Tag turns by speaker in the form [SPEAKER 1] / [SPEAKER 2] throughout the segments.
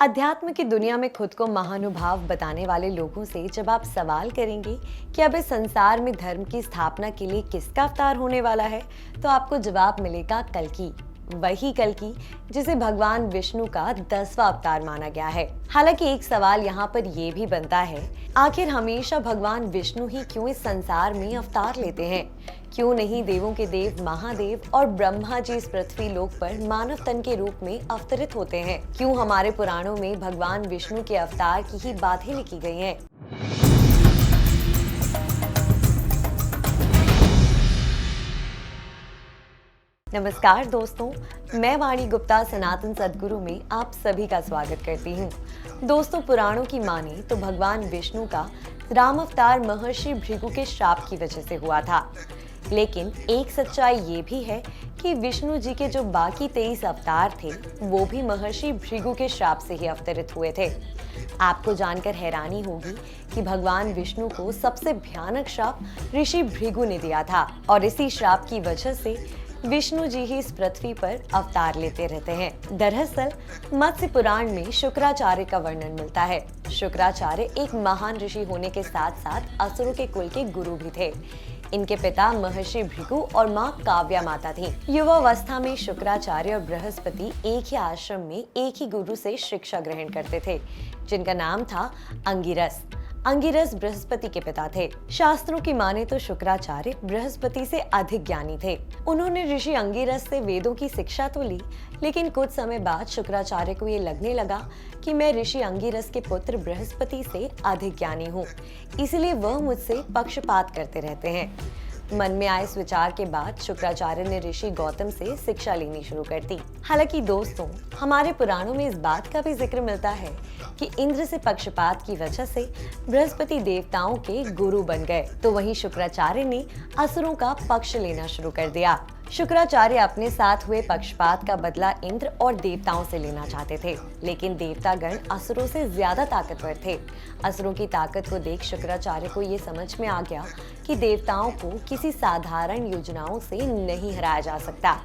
[SPEAKER 1] अध्यात्म की दुनिया में खुद को महानुभाव बताने वाले लोगों से जब आप सवाल करेंगे कि अब इस संसार में धर्म की स्थापना के लिए किसका अवतार होने वाला है, तो आपको जवाब मिलेगा कल्कि। वही कल्कि जिसे भगवान विष्णु का 10वां अवतार माना गया है। हालांकि एक सवाल यहाँ पर ये भी बनता है, आखिर हमेशा भगवान विष्णु ही क्यों इस संसार में अवतार लेते हैं? क्यों नहीं देवों के देव महादेव और ब्रह्मा जी इस पृथ्वी लोक पर मानव तन के रूप में अवतरित होते हैं? क्यों हमारे पुराणों में भगवान विष्णु के अवतार की ही बातें लिखी गई हैं? नमस्कार दोस्तों, मैं वाणी गुप्ता सनातन सदगुरु में आप सभी का स्वागत करती हूँ। दोस्तों, पुराणों की माने तो भगवान विष्णु का राम अवतार महर्षि भृगु के श्राप की वजह से हुआ था। लेकिन एक सच्चाई ये भी है कि विष्णु जी के जो बाकी 23 अवतार थे वो भी महर्षि भृगु के श्राप से ही अवतरित हुए थे। आपको जानकर हैरानी होगी कि भगवान विष्णु को सबसे भयानक श्राप ऋषि भृगु ने दिया था और इसी श्राप की वजह से विष्णु जी ही इस पृथ्वी पर अवतार लेते रहते हैं। दरअसल मत्स्य पुराण में शुक्राचार्य का वर्णन मिलता है। शुक्राचार्य एक महान ऋषि होने के साथ साथ असुरों के कुल के गुरु भी थे। इनके पिता महर्षि भृगु और माँ काव्या माता थी। युवावस्था में शुक्राचार्य और बृहस्पति एक ही आश्रम में एक ही गुरु से शिक्षा ग्रहण करते थे, जिनका नाम था अंगिरस। अंगिरस बृहस्पति के पिता थे। शास्त्रों की माने तो शुक्राचार्य बृहस्पति से अधिक ज्ञानी थे। उन्होंने ऋषि अंगिरस से वेदों की शिक्षा तो ली, लेकिन कुछ समय बाद शुक्राचार्य को ये लगने लगा कि मैं ऋषि अंगिरस के पुत्र बृहस्पति से अधिक ज्ञानी हूँ, इसलिए वह मुझसे पक्षपात करते रहते हैं। मन में आए इस विचार के बाद शुक्राचार्य ने ऋषि गौतम से शिक्षा लेनी शुरू कर दी। हालांकि दोस्तों, हमारे पुराणों में इस बात का भी जिक्र मिलता है कि इंद्र से पक्षपात की वजह से बृहस्पति देवताओं के गुरु बन गए, तो वहीं शुक्राचार्य ने असुरों का पक्ष लेना शुरू कर दिया। शुक्राचार्य अपने साथ हुए पक्षपात का बदला इंद्र और देवताओं से लेना चाहते थे, लेकिन देवतागण असुरों से ज्यादा ताकतवर थे। असुरों की ताकत को देख शुक्राचार्य को ये समझ में आ गया कि देवताओं को किसी साधारण योजनाओं से नहीं हराया जा सकता।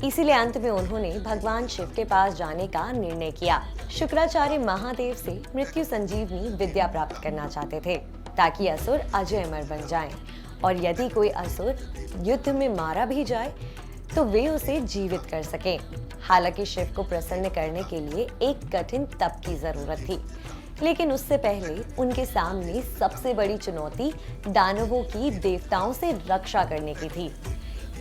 [SPEAKER 1] इसीलिए अंत में उन्होंने भगवान शिव के पास जाने का निर्णय किया। शुक्राचार्य महादेव से मृत्यु संजीवनी विद्या प्राप्त करना चाहते थे, ताकि असुर अजय अमर बन जाएं, और यदि कोई असुर युद्ध में मारा भी जाए तो वे उसे जीवित कर सकें। हालांकि शिव को प्रसन्न करने के लिए एक कठिन तप की जरूरत थी, लेकिन उससे पहले उनके सामने सबसे बड़ी चुनौती दानवों की देवताओं से रक्षा करने की थी।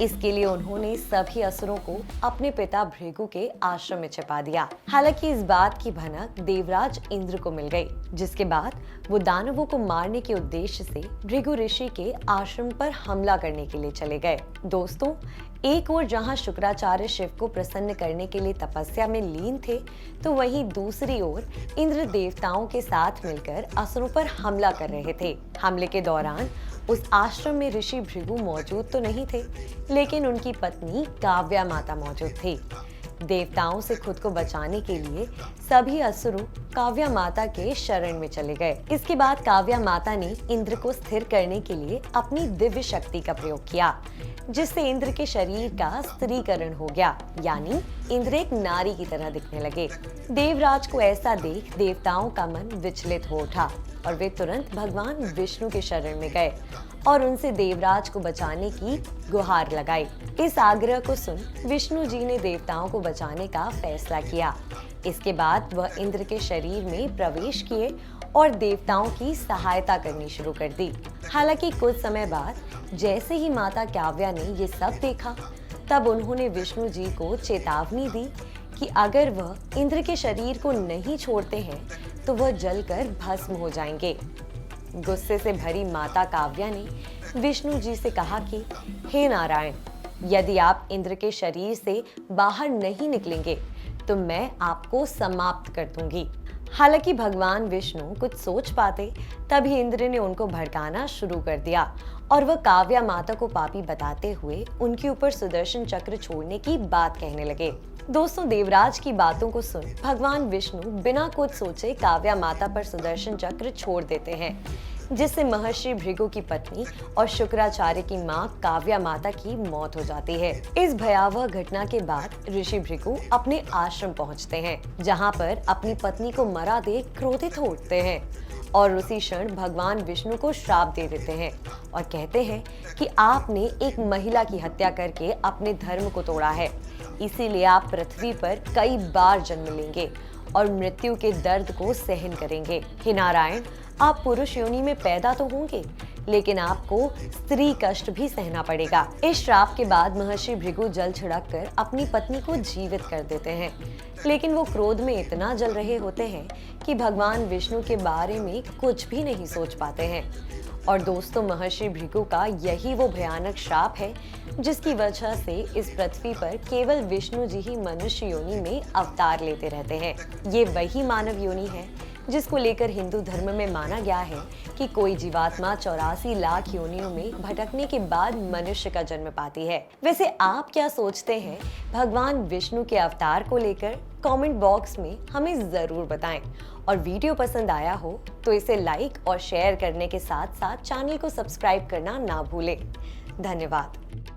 [SPEAKER 1] इसके लिए उन्होंने सभी असुरों को अपने पिता भृगु के आश्रम में छिपा दिया। हालांकि इस बात की भनक देवराज इंद्र को मिल गई, जिसके बाद वो दानवों को मारने के उद्देश्य से भृगु ऋषि के आश्रम पर हमला करने के लिए चले गए। दोस्तों, एक ओर जहां शुक्राचार्य शिव को प्रसन्न करने के लिए तपस्या में लीन थे, तो वहीं दूसरी ओर इंद्र देवताओं के साथ मिलकर असुरों पर हमला कर रहे थे। हमले के दौरान उस आश्रम में ऋषि भृगु मौजूद तो नहीं थे, लेकिन उनकी पत्नी काव्या माता मौजूद थी। देवताओं से खुद को बचाने के लिए सभी असुर काव्या माता के शरण में चले गए। इसके बाद काव्या माता ने इंद्र को स्थिर करने के लिए अपनी दिव्य शक्ति का प्रयोग किया, जिससे इंद्र के शरीर का स्त्रीकरण हो गया, यानी इंद्र एक नारी की तरह दिखने लगे। देवराज को ऐसा देख देवताओं का मन विचलित हो उठा और वे तुरंत भगवान विष्णु के शरण में गए और उनसे देवराज को बचाने की गुहार लगाई। इस आग्रह को सुन विष्णु जी ने देवताओं को बचाने का फैसला किया। इसके बाद वह इंद्र के शरीर में प्रवेश किए और देवताओं की सहायता करनी शुरू कर दी। हालांकि कुछ समय बाद जैसे ही माता काव्या ने ये सब देखा, तब उन्होंने विष्णु जी को चेतावनी दी कि अगर वह इंद्र के शरीर को नहीं छोड़ते हैं तो वह जलकर भस्म हो जाएंगे। गुस्से से भरी माता काव्या ने विष्णु जी से कहा कि हे नारायण, यदि आप इंद्र के शरीर से बाहर नहीं निकलेंगे तो मैं आपको समाप्त कर दूंगी। हालांकि भगवान विष्णु कुछ सोच पाते, तभी इंद्र ने उनको भड़काना शुरू कर दिया और वह काव्या माता को पापी बताते हुए उनके ऊपर सुदर्शन चक्र छोड़ने की बात कहने लगे। दोस्तों, देवराज की बातों को सुन भगवान विष्णु बिना कुछ सोचे काव्या माता पर सुदर्शन चक्र छोड़ देते हैं, जिससे महर्षि भृगु की पत्नी और शुक्राचार्य की मां काव्या माता की मौत हो जाती है। इस भयावह घटना के बाद ऋषि भृगु अपने आश्रम पहुंचते हैं, जहां पर अपनी पत्नी को मरा देख क्रोधित हो उठते हैं और उसी क्षण भगवान विष्णु को श्राप दे देते हैं और कहते हैं कि आपने एक महिला की हत्या करके अपने धर्म को तोड़ा है, इसीलिए आप पृथ्वी पर कई बार जन्म लेंगे और मृत्यु के दर्द को सहन करेंगे। हे नारायण, आप पुरुष योनि में पैदा तो होंगे, लेकिन आपको स्त्री कष्ट भी सहना पड़ेगा। इस श्राप के बाद महर्षि भृगु जल छिड़क कर अपनी पत्नी को जीवित कर देते हैं, लेकिन वो क्रोध में इतना जल रहे होते हैं कि भगवान विष्णु के बारे में कुछ भी नहीं सोच पाते हैं। और दोस्तों, महर्षि भृगु का यही वो भयानक श्राप है जिसकी वजह से इस पृथ्वी पर केवल विष्णु जी ही मनुष्य योनि में अवतार लेते रहते हैं। ये वही मानव योनि है जिसको लेकर हिंदू धर्म में माना गया है कि कोई जीवात्मा 84 लाख योनियों में भटकने के बाद मनुष्य का जन्म पाती है। वैसे आप क्या सोचते हैं भगवान विष्णु के अवतार को लेकर? कमेंट बॉक्स में हमें जरूर बताएं। और वीडियो पसंद आया हो तो इसे लाइक और शेयर करने के साथ साथ चैनल को सब्सक्राइब करना ना भूलें। धन्यवाद।